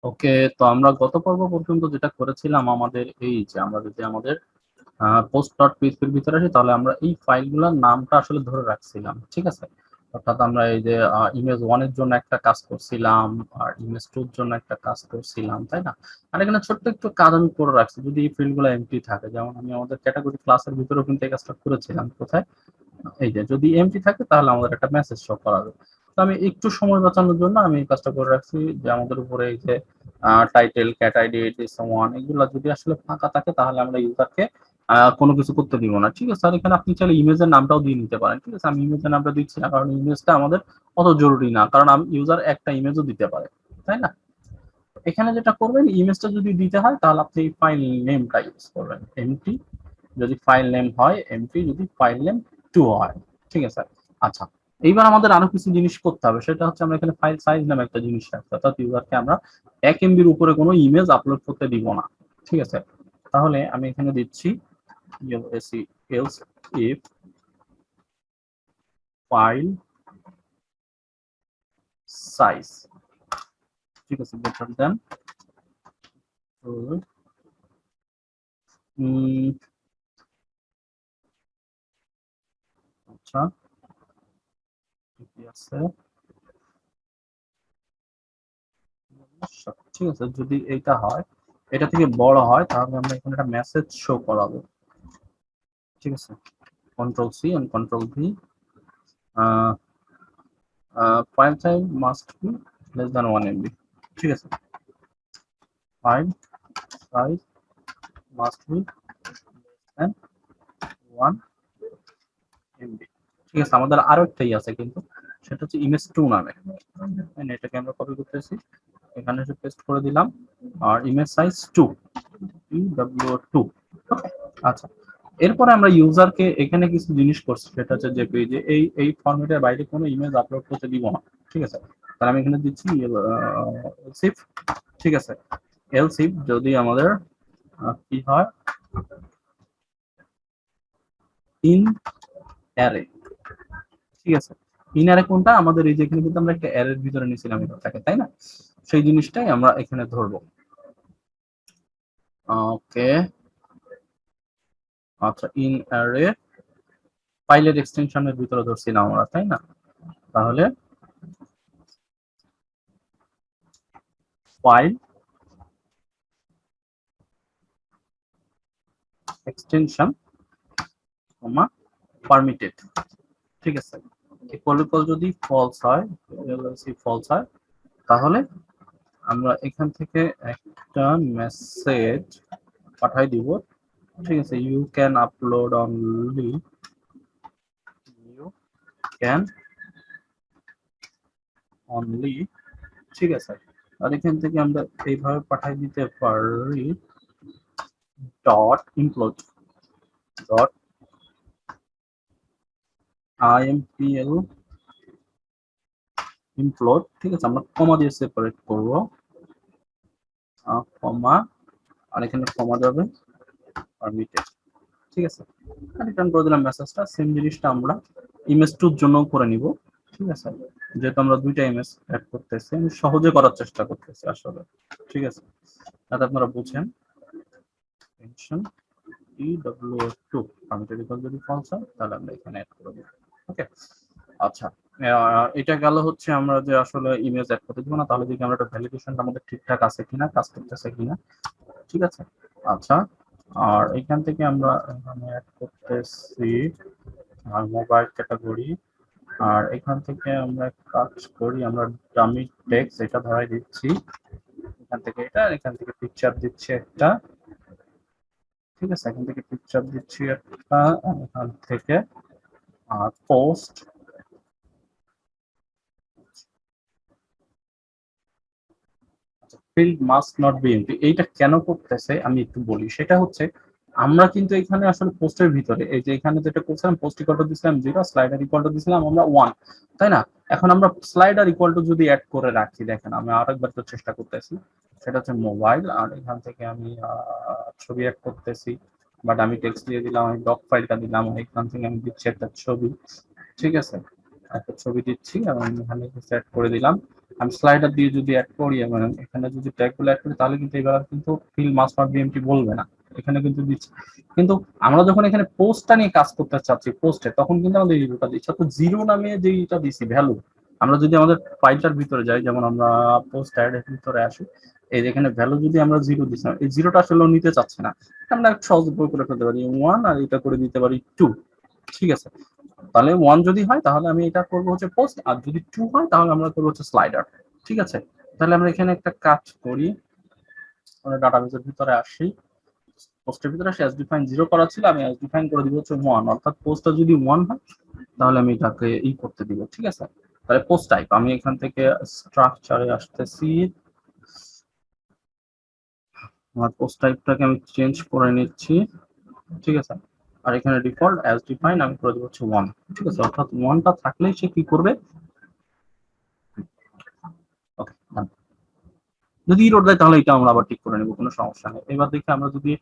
ওকে, তো আমরা গত পর্ব পর্যন্ত যেটা করেছিলাম, আমাদের এই যে আমরা যদি আমাদের পোস্ট ডট পিএইচপির ভিতরে আসি, তাহলে আমরা এই ফাইলগুলোর নামটা আসলে ধরে রাখছিলাম, ঠিক আছে। অর্থাৎ আমরা এই যে ইমেজ ওয়ান এর জন্য একটা কাজ করছিলাম, আর ইমেজ টু এর জন্য একটা কাজ করছিলাম, তাই না। আর এখানে ছোট্ট একটু কাজ আমি করে রাখছি, যদি এই ফিল্ডগুলো এমটি থাকে, যেমন আমি আমাদের ক্যাটাগরি ক্লাসের ভিতরেও কিন্তু এই কাজটা করেছিলাম। কোথায়? এই যে যদি এমটি থাকে তাহলে আমাদের একটা মেসেজ শো করাবে। তো আমি একটু সময় বাঁচানোর জন্য আমি এই কাজটা করে রাখছি, যে আমাদের উপরে এই যে টাইটেল, ক্যাট আইডি, ওয়ান, এগুলো যদি আসলে ফাঁকা থাকে তাহলে আমরা ইউজারকে কোনো কিছু করতে দিব না, ঠিক আছে। আর এখানে আপনি চাইলে ইমেজের নামটাও দিয়ে নিতে পারেন, ঠিক আছে। আমি ইমেজের নামটা দিচ্ছি না, কারণ ইমেজটা আমাদের অত জরুরি না, কারণ আমি ইউজার একটা ইমেজও দিতে পারে, তাই না। এখানে যেটা করবেন, ইমেজটা যদি দিতে হয় তাহলে আপনি ফাইল নেমটা ইউজ করবেন, এমটি যদি ফাইল নেম হয়, এমটি যদি ফাইল নেম টু হয়, ঠিক আছে। আচ্ছা, এইবার আমাদের আরো কিছু জিনিস করতে হবে, সেটা হচ্ছে আমরা এখানে ফাইল সাইজ নামে একটা জিনিস রাখছি, অর্থাৎ ইউজারকে আমরা 1 MB উপরে কোনো ইমেজ আপলোড করতে দিব না, ঠিক আছে। তাহলে আমি এখানে দিচ্ছি else if file size, ঠিক আছে, বেটার দেন আচ্ছা, ঠিক আছে, ঠিক আছে। যদি এটা হয়, এটা থেকে বড় হয়, তাহলে আমরা এখানে একটা মেসেজ শো করাবো, ঠিক আছে। Control C and control V, file size must be less than 1 MB, ঠিক আছে। File size must be then 1 MB, ঠিক আছে। আমাদের আরো একটাই আছে কিন্তু, সেটা হচ্ছে ইমেজ টু নামে, এটাকে আমরা কপি করতেছি, এখানে এসে পেস্ট করে দিলাম, আর ইমেজ সাইজ টু, ইউ আচ্ছা। এরপরে আমরা ইউজারকে এখানে কিছু জিনিস করছি, সেটা হচ্ছে যে পেজে এই ফরম্যাটের বাইরে কোনো ইমেজ আপলোড করতে দিব না, ঠিক আছে। তাহলে আমি এখানে দিচ্ছি এলসিফ, ঠিক আছে। এলসিফ যদি আমাদের কি হয়, ইন অ্যারে, ঠিক আছে। ইন অ্যারে কোনটা, আমাদের এই যে এখানে কিন্তু আমরা একটা অ্যারের ভিতরে নিয়েছিলাম এটাকে, তাই না। সেই জিনিসটাই আমরা এখানে ধরবো। ওকে, আচ্ছা, ইন অ্যারে ফাইলের এক্সটেনশনের ভিতরে ধরছিলাম আমরা, তাই না। তাহলে ফাইল এক্সটেনশন কমা পারমিটেড, ঠিক আছে। ইকুয়াল ইকুয়াল যদি ফলস হয়, ফলস হয়, তাহলে আমরা এখান থেকে একটা মেসেজ পাঠাই দিব, ঠিক আছে। You can upload only, you can only, ঠিক আছে। আর এখান থেকে আমরা এইভাবে পাঠাই দিতে পারি ডট ইমপ্লোড ডট আইএমপিএল ইমপ্লোড, ঠিক আছে। আমরা কমা দিয়ে সেপারেট করব, কমা, আর এখানে কমা যাবে পারমিটেড, ঠিক আছে। রিটার্ন করে দিলাম মেসেজটা। সেম জিনিসটা আমরা ইমেজ টুর জন্য করে নিব, ঠিক আছে। যেহেতু আমরা দুইটা ইমেজ অ্যাড করতেছি, আমি সহজে করার চেষ্টা করতেছি আসলে, ঠিক আছে, যাতে আপনারা বুঝেন। টেনশন EW2 পারমিটেড ইকুয়াল যদি ফলস হয় তাহলে আমরা এখানে অ্যাড করে দেব, ওকে। আচ্ছা, এটা গেল হচ্ছে আমরা যে আসলে ইমেজ অ্যাড করতে দিব না, তাহলে দেখি আমরা একটা ভ্যালিডেশনটা আমাদের ঠিকঠাক আছে কিনা, কাজ করতেছে কিনা, ঠিক আছে। আচ্ছা, আর এখান থেকে আমরা এখানে অ্যাড করতেছি আর মোবাইল ক্যাটাগরি, আর এখান থেকে আমরা কাজ করি, আমরা ডামি টেক্সট এটা ধরাই দিচ্ছি, এখান থেকে এটা, এখান থেকে পিকচার দিচ্ছি একটা, ঠিক আছে। এখান থেকে পিকচার দিচ্ছি একটা, এখান থেকে post, field must not be empty, এইটা কেন করতেছে আমি একটু বলি। সেটা হচ্ছে আমরা কিন্তু এখানে আসলে পোস্টের ভিতরে এই যে এখানে যেটা করছিলাম, পোস্ট ইকুয়াল টু দিছিলাম 0, স্লাইডার ইকুয়াল টু দিছিলাম আমরা 1, তাই না। এখন আমরা স্লাইডার ইকুয়াল টু যদি অ্যাড করে রাখি, দেখেন আমি আরেকবার তো চেষ্টা করতেছি, সেটা হচ্ছে মোবাইল, আর এখান থেকে আমি ছবি অ্যাড করতেছি, বাট আমি টেক্সট দিয়ে দিলাম, আমি ডক ফাইলটা দিলাম, এখান থেকে আমি দিচ্ছি একটা ছবি, ঠিক আছে। একটা ছবি দিচ্ছি এবং এখানে সেট করে দিলাম। আমি স্লাইডার দিয়ে যদি অ্যাড করি এবং এখানে যদি ট্যাগগুলো অ্যাড করি তাহলে কিন্তু এবার কিন্তু field must not be empty বলবে না, এখানে কিন্তু দিচ্ছি। কিন্তু আমরা যখন এখানে পোস্টটা নিয়ে কাজ করতে চাচ্ছি পোস্টে, তখন কিন্তু আমাদের জিরোটা দিচ্ছি। অর্থাৎ জিরো নামে যেটা দিচ্ছি ভ্যালু, আমরা যদি আমাদের ফাইলটার ভিতরে যাই, যেমন আমরা পোস্ট অ্যাড এর ভিতরে আসি, এই যে এখানে ভ্যালু যদি আমরা জিরো দিচ্ছি, এই জিরোটা আসলে নিতে চাচ্ছে না, আমরা একটু সহজ করে ফেলতে পারি 1 আর এটা করে দিতে পারি 2। ঠিক আছে, তাহলে 1 যদি হয় তাহলে আমি এটা করবো হচ্ছে পোস্ট, আর যদি 2 হয় তাহলে আমরা করবো হচ্ছে স্লাইডার। ঠিক আছে, তাহলে আমরা এখানে একটা কাজ করি, আমরা ডাটাবেসের ভিতরে আসি, পোস্টের ভিতরে আসি, ডিফাইন 0 করা ছিল, আমি ডিফাইন করে দিব হচ্ছে 1, অর্থাৎ পোস্টটা যদি 1 হয় তাহলে আমি এটাকে করতে দিব। ঠিক আছে, তাহলে পোস্ট টাইপ আমি এখান থেকে স্ট্রাকচারে আসতেছি, আমার পোস্ট টাইপটাকে আমি চেঞ্জ করে নিচ্ছি। ঠিক আছে, আর এখানে ডিফল্ট ডিফাইন আমি করে দিব হচ্ছে 1। ঠিক আছে, অর্থাৎ 1টা থাকলেই সে কি করবে, ওকে। যদি ইরোর দেয় তাহলে এটা আমরা আবার ঠিক করে নেব, কোনো সমস্যা নেই। এবার দেখি আমরা যদি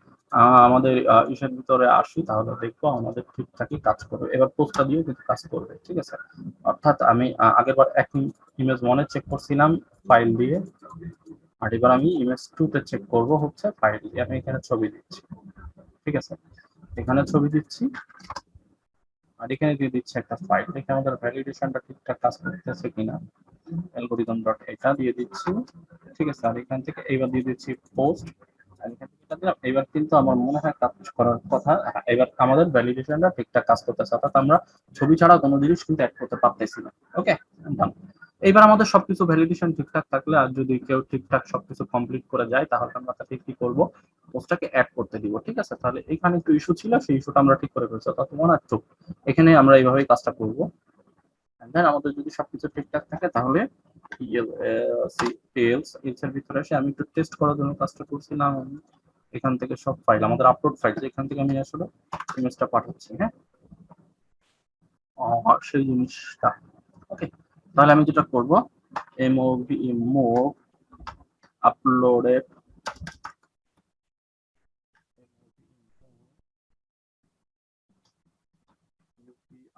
আমাদের ইসের ভিতরে আসি তাহলে দেখবো আমাদের ঠিকঠাকই কাজ করবে। এবার পোস্টটা দিয়েও কিন্তু কাজ করবে। ঠিক আছে, অর্থাৎ আমি আগেরবার একই ইমেজ 1 চেক করছিলাম ফাইল দিয়ে, আর এবার আমি ইমেজ 2 তে চেক করব হচ্ছে ফাইল দিয়ে। আমি এখানে ছবি দিচ্ছি। ঠিক আছে, এখানে ছবি দিচ্ছি আর এখানে দিয়ে দিচ্ছি একটা ফাইল, দেখে আমাদের ভ্যালিডেশনটা ঠিকঠাক কাজ করতেছে কিনা। অ্যালগরিদম ডট এটা দিয়ে দিচ্ছি। ঠিক আছে, আর এখান থেকে এইবার দিয়ে দিচ্ছি পোস্ট, আর এখান থেকে এটা দিলাম। এবার কিন্তু আমার মনে হয় কাজ করার কথা। হ্যাঁ, এবার আমাদের ভ্যালিডেশনটা ঠিকঠাক কাজ করতেছে, অর্থাৎ আমরা ছবি ছাড়া কোনো জিনিস কিন্তু অ্যাড করতে পারতেছি না। ওকে, এইবার আমাদের সবকিছু ভ্যালিডেশন ঠিকঠাক থাকলে, আর যদি কেউ ঠিকঠাক সবকিছু কমপ্লিট করে যায় তাহলে আমরা তাকে কি করব, পোস্টটাকে অ্যাড করতে দিব। ঠিক আছে, তাহলে এখানে একটু ইস্যু ছিল, সেই ইস্যুটা আমরা ঠিক করে ফেলছি। অর্থাৎ মনে হচ্ছে এখানে আমরা এইভাবেই কাজটা করব। দেন আমাদের যদি সবকিছু ঠিকঠাক থাকে তাহলে এর ভিতরে এসে আমি একটু টেস্ট করার জন্য কাজটা করছিলাম। এখান থেকে সব ফাইল আমাদের আপলোড ফাইল, এখান থেকে আমি আসলে ইমেজটা পাঠাচ্ছি। হ্যাঁ, সেই জিনিসটা। ওকে, তাহলে আমি যেটা করব, মুভ আপলোডেড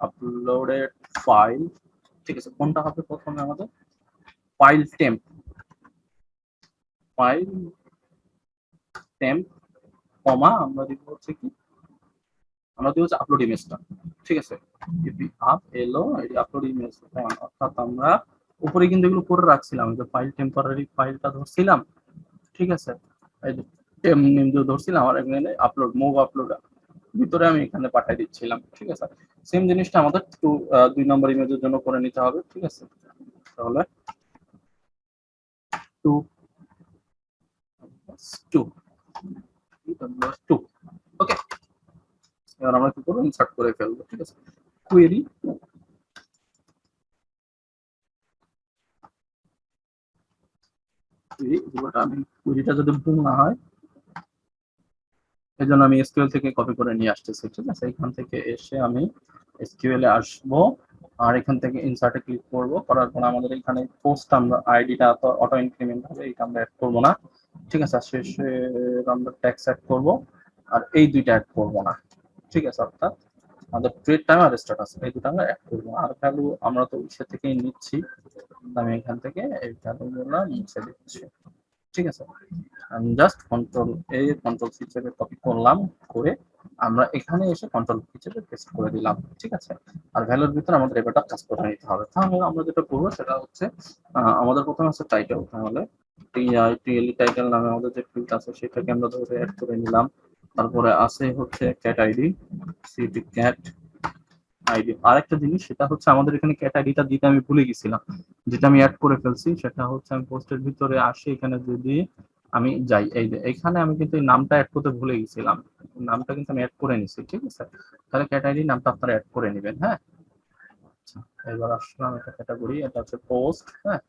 আপলোডেড ফাইল। ঠিক আছে, কোনটা হবে প্রথমে আমাদের ফাইল টেম্প, ফাইল টেম্প কমা আমরা দিব হচ্ছে কি, আমরা দিব হচ্ছে আপলোড ইমেজটা। ঠিক আছে, ইপি আপ এলো এই আপলোড ইমেজ, অর্থাৎ আমরা উপরে কিন্তু এগুলো করে রাখছিলাম, যে ফাইল টেম্পোরারি ফাইলটা ধরছিলাম। ঠিক আছে, এই যে টেম নেম দিয়ে ধরছিলাম, আর এখানে আপলোড মুভ আপলোড ভিতরে আমি এখানে পাঠিয়ে দিচ্ছিলাম। ঠিক আছে, সেম জিনিসটা আমাদের 2 নম্বর ইমেজের জন্য করে নিতে হবে। ঠিক আছে, তাহলে 2 2 2। ওকে, এবার আমরা কি করবো, ইনসার্ট করে ফেলবো। ঠিক আছে, কোয়েরি আমি কোয়েরিটা যদি ভুল না হয়, এই জন্য আমি এসকিউএল থেকে কপি করে নিয়ে আসতেছি। ঠিক আছে, এখান থেকে এসে আমি এসকিউএল এ আসবো, আর এখান থেকে ইনসার্টে ক্লিক করব, করার পর আমাদের এখানে পোস্ট আমরা আইডিটা তো অটো ইনক্রিমেন্ট হবে, এটা আমরা অ্যাড করব না। ঠিক আছে, শেষে আমরা ট্যাক্স অ্যাড করব, আর এই দুইটা অ্যাড করব না। ঠিক আছে, অর্থাৎ আমাদের ট্রেড টাইম আর স্ট্যাটাস এই দুটো আমরা অ্যাড করব। আর ভ্যালু আমরা তো ইসে থেকেই নিচ্ছি, আমি এখান থেকে এই ভ্যালুগুলো মুছে দিচ্ছি। ঠিক আছে, আমি জাস্ট কন্ট্রোল এ কন্ট্রোল সি চেপে কপি করলাম, করে আমরা এখানে এসে কন্ট্রোল ভি চেপে পেস্ট করে দিলাম। ঠিক আছে, আর ভ্যালুর ভিতরে আমাদের এবারটা কাজ করে নিতে হবে। তাহলে আমরা যেটা করবো সেটা হচ্ছে আমাদের প্রথমে হচ্ছে টাইটেল, তাহলে টিএলই টাইটেল নামে আমাদের যে ফিল্ড আছে সেটাকে আমরা ধরে অ্যাড করে নিলাম। তারপরে আছে হচ্ছে cat ID, city cat ID. আরেকটা জিনিস সেটা হচ্ছে আমাদের এখানে ক্যাট আইডিটা দিতে আমি ভুলে গেছিলাম, যেটা আমি অ্যাড করে ফেলছি। সেটা হচ্ছে আমি পোস্টের ভিতরে আসি, এখানে যদি আমি যাই, এই যে এখানে আমি কিন্তু এই নামটা অ্যাড করতে ভুলে গেছিলাম, নামটা কিন্তু আমি অ্যাড করে নিছি। ঠিক আছে, তাহলে ক্যাট আইডি নামটা আপনারা অ্যাড করে নেবেন। হ্যাঁ, আচ্ছা, এবার আসলাম এটা ক্যাটাগরি, এটা হচ্ছে পোস্ট। হ্যাঁ,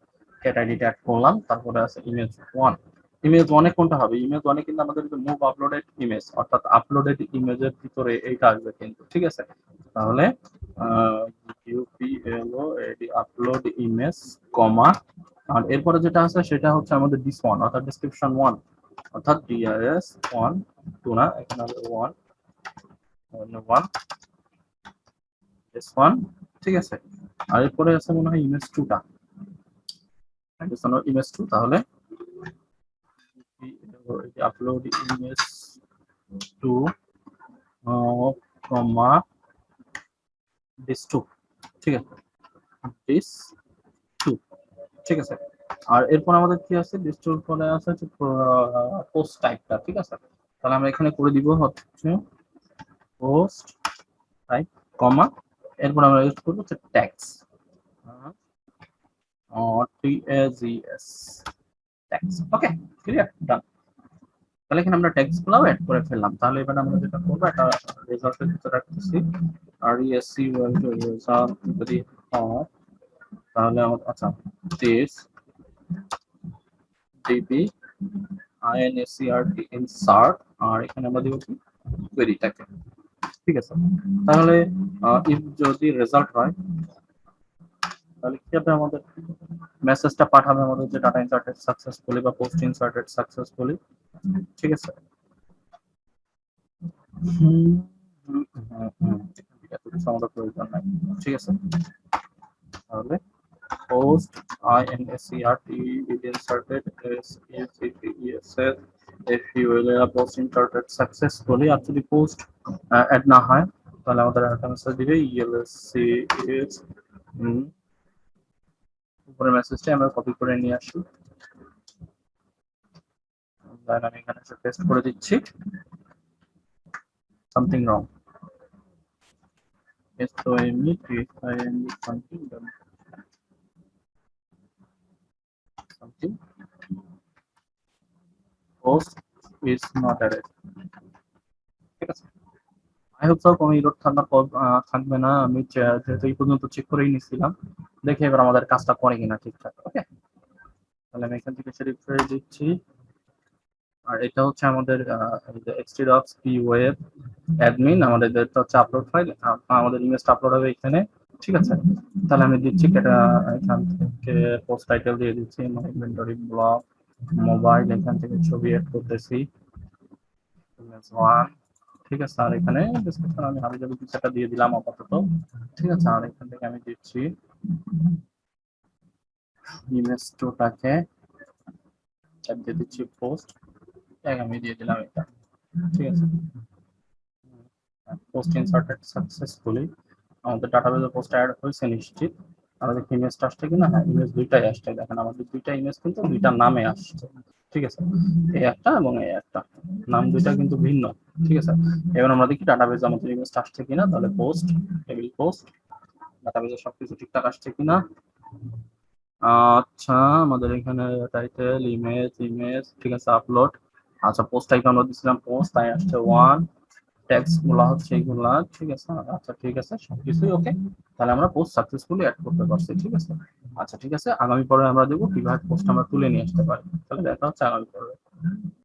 ক্যাট আইডিটা অ্যাড করলাম, তারপরে আছে ইমেজ 1। ইমেজ 1 কোনটা হবে, ইমেজ 1 কিন্তু আমাদের মুভ আপলোডেড ইমেজ, অর্থাৎ আপলোডেড ইমেজের ভিতরে এইটা আসবে কিন্তু। ঠিক আছে, তাহলে ইউপিএলও এডি আপলোড ইমেজ কমা, আর এরপরে যেটা আছে সেটা হচ্ছে আমাদের দিস ওয়ান, অর্থাৎ ডেসক্রিপশন 1, অর্থাৎ ডিআরএস 1 2 না, এখানে হবে 1 1 this one ঠিক আছে। আর এরপরে আছে মনে হয় ইমেজ 2টা, ইমেজ 2, তাহলে আপলোড ইমেজ 2 কমা দিস 2, ঠিক আছে, দিস 2, ঠিক আছে। আর এরপর আমাদের কি আছে, দিস 2 পরে আছে হচ্ছে পোস্ট টাইপটা, ঠিক আছে। তাহলে আমরা এখানে করে দিব হচ্ছে পোস্ট টাইপ কমা, এরপর আমরা ইউজ করবো হচ্ছে ট্যাগস, TAGS, ট্যাগস। ওকে, ক্লিয়ার, ডান। তাহলে এখানে আমরা ট্যাগস গুলো অ্যাড করে ফেললাম। তাহলে এবার আমরা যেটা করবো, একটা রেজাল্টের ভিতরে রাখতেছি RESC রেজাল্ট যদি হয়, তাহলে আমাদের আচ্ছা দিস ডিবি INSERT ইনসার্ট, আর এখানে আমরা দিব কি কোয়েরিটাকে, ঠিক আছে। তাহলে ইফ যদি রেজাল্ট হয়, তাহলে কি হবে, আমাদের মেসেজটা পাঠাবে আমাদের যে ডাটা ইনসার্টেড সাকসেসফুলি বা পোস্ট ইনসার্টেড সাকসেসফুলি, ঠিক আছে। এত কিছু আমাদের প্রয়োজন নাই, ঠিক আছে। তাহলে post INSERT is inserted as if you will post inserted successfully, আর যদি পোস্ট অ্যাড না হয় তাহলে আমাদের একটা মেসেজ দিবে ELSC is উপরে মেসেজটা আমরা কপি করে নিয়ে আসি, দেন আমি এখানে পেস্ট করে দিচ্ছি, something wrong, something something post is not added, ঠিক আছে। আই হোপ সো কোনো ইরর থাকবে না। আমি যেহেতু এই পর্যন্ত চেক করেই নিছিলাম, দেখে এবার আমাদের কাজটা করে কিনা ঠিকঠাক। ওকে, তাহলে আমি এখান থেকে রিফ্রেশ দিচ্ছি। আর এটা হচ্ছে আমাদের এক্সটিডক্স পি ওয়েব অ্যাডমিন, আমাদের যেটা হচ্ছে আপলোড ফাইল, আমাদের ইমেজটা আপলোড হবে এখানে, ঠিক আছে। তাহলে আমি দিচ্ছি এটা এখান থেকে পোস্ট টাইটেল দিয়ে দিচ্ছি ইনভেন্টরি ব্লগ মোবাইল, এখান থেকে ছবি এড করতেছি ইমেজ 1, ঠিক আছে। আর এখানে ডেসক্রিপশন আমি হাবিজাবি কিছুটা দিয়ে দিলাম আপাতত, ঠিক আছে। আর এখান থেকে আমি দিচ্ছি ইমেজ 2টাকে দিয়ে দিচ্ছি পোস্ট, আমি দিয়ে দিলাম এটা, ঠিক আছে। পোস্ট ইনসার্টেড সাকসেসফুলি, আমাদের ডাটাবেজে পোস্ট অ্যাড হয়েছে নিশ্চিত। আমাদের ইমেজটা আসছে কিনা, হ্যাঁ ইমেজ দুইটাই আসছে, দেখেন আমাদের দুইটা ইমেজ কিন্তু দুইটা নামে আসছে, ঠিক আছে। এই একটা এবং এই একটা, নাম দুইটা কিন্তু ভিন্ন, ঠিক আছে। এবার আমরা দেখি ডাটাবেজে আমাদের ইমেজটা আসছে কিনা, তাহলে পোস্ট টেবিল পোস্ট, ডাটাবেজে সবকিছু ঠিকঠাক আসছে কিনা। আচ্ছা, আমাদের এখানে টাইটেল ইমেজ ইমেজ, ঠিক আছে, আপলোড, আচ্ছা পোস্ট টাইপ আমরা দিছিলাম পোস্ট, তাই আসছে 1, ট্যাক্স গুলা হচ্ছে এইগুলা, ঠিক আছে। আচ্ছা ঠিক আছে, সবকিছুই ওকে। তাহলে আমরা পোস্ট সাকসেসফুলি অ্যাড করতে পারছি, ঠিক আছে। আচ্ছা ঠিক আছে, আগামী পর্বে আমরা দেখবো কিভাবে পোস্ট আমরা তুলে নিয়ে আসতে পারি। তাহলে দেখা হচ্ছে আগামী পর্বে।